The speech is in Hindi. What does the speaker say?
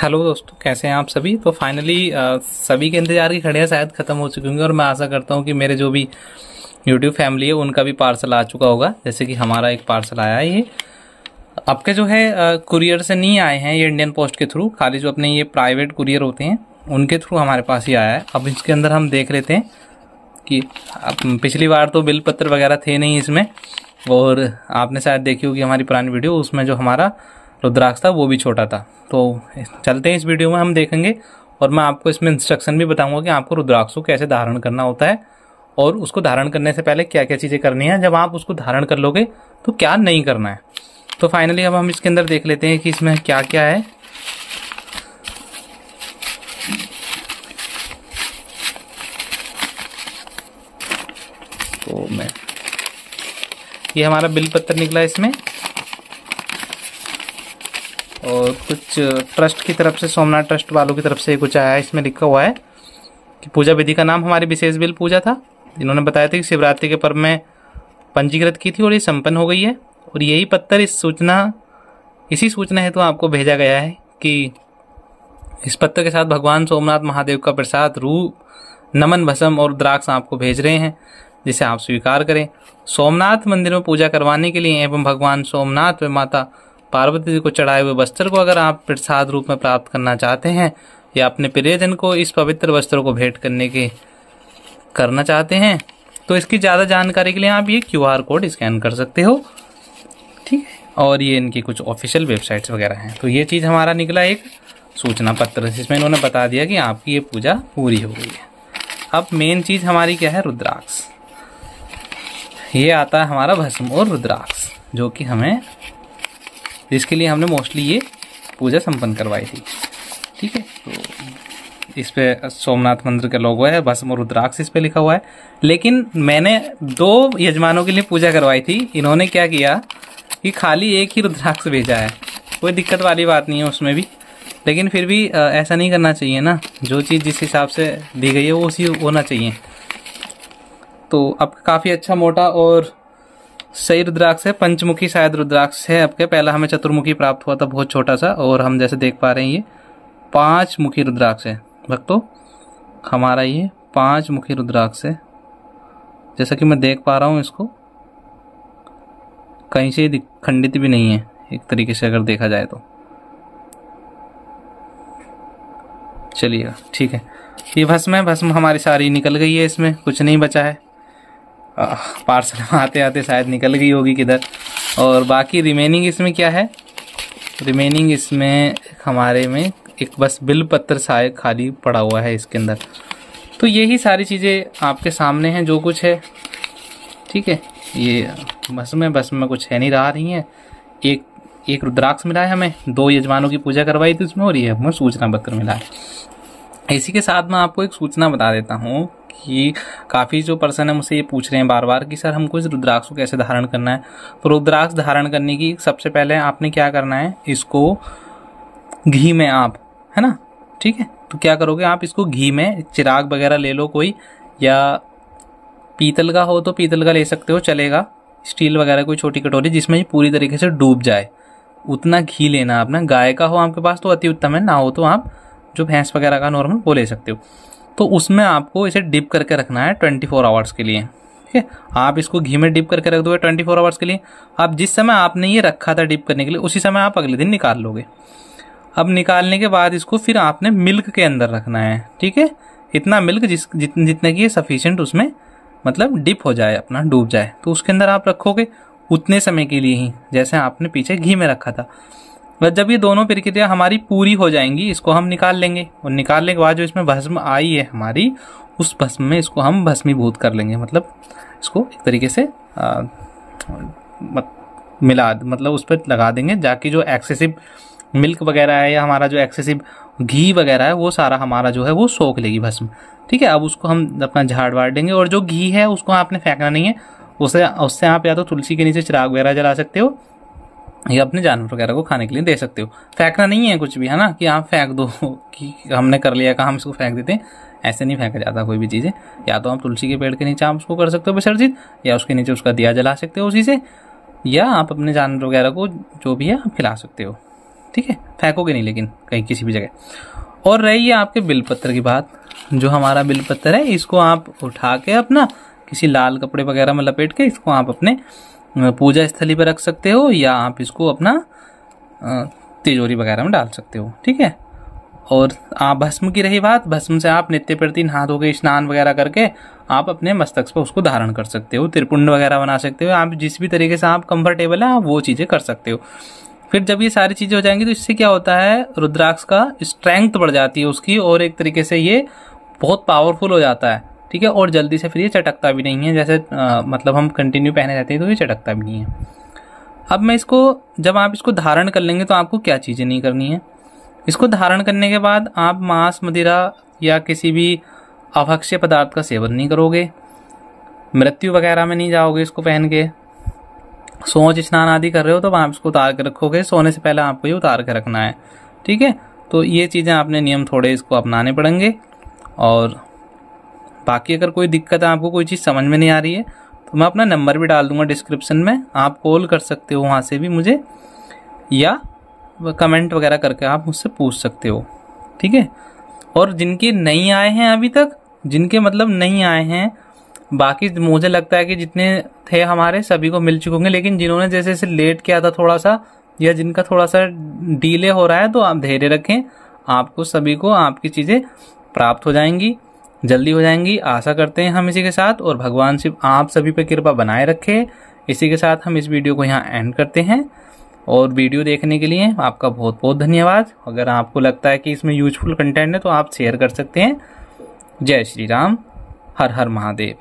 हेलो दोस्तों, कैसे हैं आप सभी। तो फाइनली सभी के इंतजार की घड़ियां शायद खत्म हो चुकी होंगी और मैं आशा करता हूं कि मेरे जो भी यूट्यूब फैमिली है उनका भी पार्सल आ चुका होगा। जैसे कि हमारा एक पार्सल आया है, ये आपके जो है कुरियर से नहीं आए हैं, ये इंडियन पोस्ट के थ्रू, खाली जो अपने ये प्राइवेट कुरियर होते हैं उनके थ्रू हमारे पास ही आया है। अब इसके अंदर हम देख लेते हैं कि पिछली बार तो बिल पत्र वगैरह थे नहीं इसमें, और आपने शायद देखी होगी हमारी पुरानी वीडियो, उसमें जो हमारा रुद्राक्ष था वो भी छोटा था। तो चलते हैं इस वीडियो में, हम देखेंगे और मैं आपको इसमें इंस्ट्रक्शन भी बताऊंगा कि आपको रुद्राक्ष को कैसे धारण करना होता है और उसको धारण करने से पहले क्या क्या चीज़ें करनी है, जब आप उसको धारण कर लोगे तो क्या नहीं करना है। तो फाइनली अब हम इसके अंदर देख लेते हैं कि इसमें क्या क्या है। तो मैं ये हमारा बिल पत्र निकला इसमें, और कुछ ट्रस्ट की तरफ से, सोमनाथ ट्रस्ट वालों की तरफ से कुछ आया है। इसमें लिखा हुआ है कि पूजा विधि का नाम हमारी विशेष बिल पूजा था। इन्होंने बताया था कि शिवरात्रि के पर्व में पंजीकृत की थी और ये संपन्न हो गई है। और यही पत्र इसी सूचना हेतु आपको भेजा गया है कि इस पत्र के साथ भगवान सोमनाथ महादेव का प्रसाद रूप, नमन, भस्म और रुद्राक्ष आपको भेज रहे हैं, जिसे आप स्वीकार करें। सोमनाथ मंदिर में पूजा करवाने के लिए एवं भगवान सोमनाथ व माता पार्वती जी को चढ़ाए हुए वस्त्र को अगर आप प्रसाद रूप में प्राप्त करना चाहते हैं या अपने प्रियजन को इस पवित्र वस्त्र को भेंट करना चाहते हैं, तो इसकी ज़्यादा जानकारी के लिए आप ये QR कोड स्कैन कर सकते हो, ठीक है। और ये इनकी कुछ ऑफिशियल वेबसाइट्स वगैरह हैं। तो ये चीज़ हमारा निकला एक सूचना पत्र, जिसमें इन्होंने बता दिया कि आपकी ये पूजा पूरी हो गई है। अब मेन चीज़ हमारी क्या है, रुद्राक्ष। ये आता है हमारा भस्म और रुद्राक्ष, जो कि हमें, जिसके लिए हमने मोस्टली ये पूजा संपन्न करवाई थी, ठीक है। तो इस पे सोमनाथ मंदिर का लोगो है, भस्म और रुद्राक्ष इस पे लिखा हुआ है। लेकिन मैंने 2 यजमानों के लिए पूजा करवाई थी, इन्होंने क्या किया कि खाली एक ही रुद्राक्ष भेजा है। कोई दिक्कत वाली बात नहीं है उसमें भी, लेकिन फिर भी ऐसा नहीं करना चाहिए ना, जो चीज़ जिस हिसाब से दी गई है वो उसी होना चाहिए। तो अब काफ़ी अच्छा मोटा और सही रुद्राक्ष है, पंचमुखी शायद रुद्राक्ष है आपके। पहला हमें चतुर्मुखी प्राप्त हुआ था, बहुत छोटा सा, और हम जैसे देख पा रहे हैं ये 5 मुखी रुद्राक्ष है भक्तों। हमारा ये 5 मुखी रुद्राक्ष है, जैसा कि मैं देख पा रहा हूँ। इसको कहीं से खंडित भी नहीं है एक तरीके से अगर देखा जाए तो। चलिएगा, ठीक है। ये भस्म है, भस्म हमारी सारी निकल गई है, इसमें कुछ नहीं बचा है। पार्सल में आते आते शायद निकल गई होगी किधर। और बाकी रिमेनिंग इसमें क्या है, रिमेनिंग इसमें हमारे में एक बस बिल पत्र शायद खाली पड़ा हुआ है इसके अंदर। तो यही सारी चीज़ें आपके सामने हैं जो कुछ है, ठीक है। ये भस्म में कुछ है नहीं रहा रही है। एक रुद्राक्ष मिला है हमें, 2 यजमानों की पूजा करवाई थी उसमें, और ये हमें सूचना पत्र मिला है। इसी के साथ मैं आपको एक सूचना बता देता हूँ कि काफ़ी जो पर्सन है मुझसे ये पूछ रहे हैं बार बार कि सर हमको इस रुद्राक्ष को कैसे धारण करना है। तो रुद्राक्ष धारण करने की सबसे पहले आपने क्या करना है, इसको घी में आप, है ना, ठीक है। तो क्या करोगे आप, इसको घी में, चिराग वगैरह ले लो कोई, या पीतल का हो तो पीतल का ले सकते हो, चलेगा। स्टील वगैरह कोई छोटी कटोरी जिसमें ये पूरी तरीके से डूब जाए, उतना घी लेना आपने। गाय का हो आपके पास तो अति उत्तम है, ना हो तो आप जो भैंस वगैरह का नॉर्मल वो ले सकते हो। तो उसमें आपको इसे डिप करके रखना है 24 आवर्स के लिए, ठीक है। आप इसको घी में डिप करके रख दोगे 24 आवर्स के लिए। अब जिस समय आपने ये रखा था डिप करने के लिए, उसी समय आप अगले दिन निकाल लोगे। अब निकालने के बाद इसको फिर आपने मिल्क के अंदर रखना है, ठीक है। इतना मिल्क जितने की सफिशिएंट उसमें मतलब डिप हो जाए, अपना डूब जाए, तो उसके अंदर आप रखोगे उतने समय के लिए ही जैसे आपने पीछे घी में रखा था। बस जब ये दोनों प्रक्रिया हमारी पूरी हो जाएंगी, इसको हम निकाल लेंगे, और निकालने के बाद जो इसमें भस्म आई है हमारी, उस भस्म में इसको हम भस्मीभूत कर लेंगे। मतलब इसको एक तरीके से मतलब उस पर लगा देंगे, जाके जो एक्सेसिव मिल्क वगैरह है या हमारा जो एक्सेसिव घी वगैरह है वो सारा हमारा जो है वो सोख लेगी भस्म, ठीक है। अब उसको हम अपना झाड़ वाड़ देंगे, और जो घी है उसको आपने फेंकना नहीं है, उससे आप या तो तुलसी के नीचे चिराग वगैरह जला सकते हो, या अपने जानवर वगैरह को खाने के लिए दे सकते हो। फेंकना नहीं है कुछ भी, है ना, कि आप फेंक दो कि हमने कर लिया काम, इसको फेंक देते हैं, ऐसे नहीं फेंका जाता कोई भी चीज़ें। या तो आप तुलसी के पेड़ के नीचे आप उसको कर सकते हो विसर्जित, या उसके नीचे उसका दिया जला सकते हो उसी से, या आप अपने जानवर वगैरह को जो भी है आप खिला सकते हो, ठीक है, फेंकोगे नहीं लेकिन कहीं किसी भी जगह। और रही है आपके बिलपत्र की बात, जो हमारा बिलपत्र है इसको आप उठा के अपना किसी लाल कपड़े वगैरह में लपेट के इसको आप अपने पूजा स्थली पर रख सकते हो, या आप इसको अपना तिजोरी वगैरह में डाल सकते हो, ठीक है। और आप भस्म की रही बात, भस्म से आप नित्य प्रतिदिन नहा धो के स्नान वगैरह करके आप अपने मस्तक पर उसको धारण कर सकते हो, त्रिपुंड वगैरह बना सकते हो, आप जिस भी तरीके से आप कंफर्टेबल है आप वो चीज़ें कर सकते हो। फिर जब ये सारी चीज़ें हो जाएंगी तो इससे क्या होता है, रुद्राक्ष का स्ट्रेंथ बढ़ जाती है उसकी, और एक तरीके से ये बहुत पावरफुल हो जाता है, ठीक है। और जल्दी से फिर ये चटकता भी नहीं है, जैसे मतलब हम कंटिन्यू पहने रहते हैं तो ये चटकता भी नहीं है। अब मैं इसको, जब आप इसको धारण कर लेंगे तो आपको क्या चीज़ें नहीं करनी है। इसको धारण करने के बाद आप मांस, मदिरा या किसी भी अभक्ष्य पदार्थ का सेवन नहीं करोगे, मृत्यु वगैरह में नहीं जाओगे इसको पहन के। सोच स्नान आदि कर रहे हो तो आप इसको उतार के रखोगे, सोने से पहले आपको ये उतार के रखना है, ठीक है। तो ये चीज़ें आपने नियम थोड़े इसको अपनाने पड़ेंगे। और बाकी अगर कोई दिक्कत है, आपको कोई चीज़ समझ में नहीं आ रही है, तो मैं अपना नंबर भी डाल दूंगा डिस्क्रिप्शन में, आप कॉल कर सकते हो वहाँ से भी मुझे, या कमेंट वगैरह करके आप मुझसे पूछ सकते हो, ठीक है। और जिनके नहीं आए हैं अभी तक, जिनके मतलब नहीं आए हैं, बाकी मुझे लगता है कि जितने थे हमारे सभी को मिल चुके होंगे, लेकिन जिन्होंने जैसे जैसे लेट किया था थोड़ा सा, या जिनका थोड़ा सा डिले हो रहा है, तो आप धैर्य रखें, आपको सभी को आपकी चीज़ें प्राप्त हो जाएंगी, जल्दी हो जाएंगी, आशा करते हैं हम इसी के साथ। और भगवान शिव आप सभी पे कृपा बनाए रखे। इसी के साथ हम इस वीडियो को यहाँ एंड करते हैं। और वीडियो देखने के लिए आपका बहुत बहुत धन्यवाद। अगर आपको लगता है कि इसमें यूजफुल कंटेंट है तो आप शेयर कर सकते हैं। जय श्री राम, हर हर महादेव।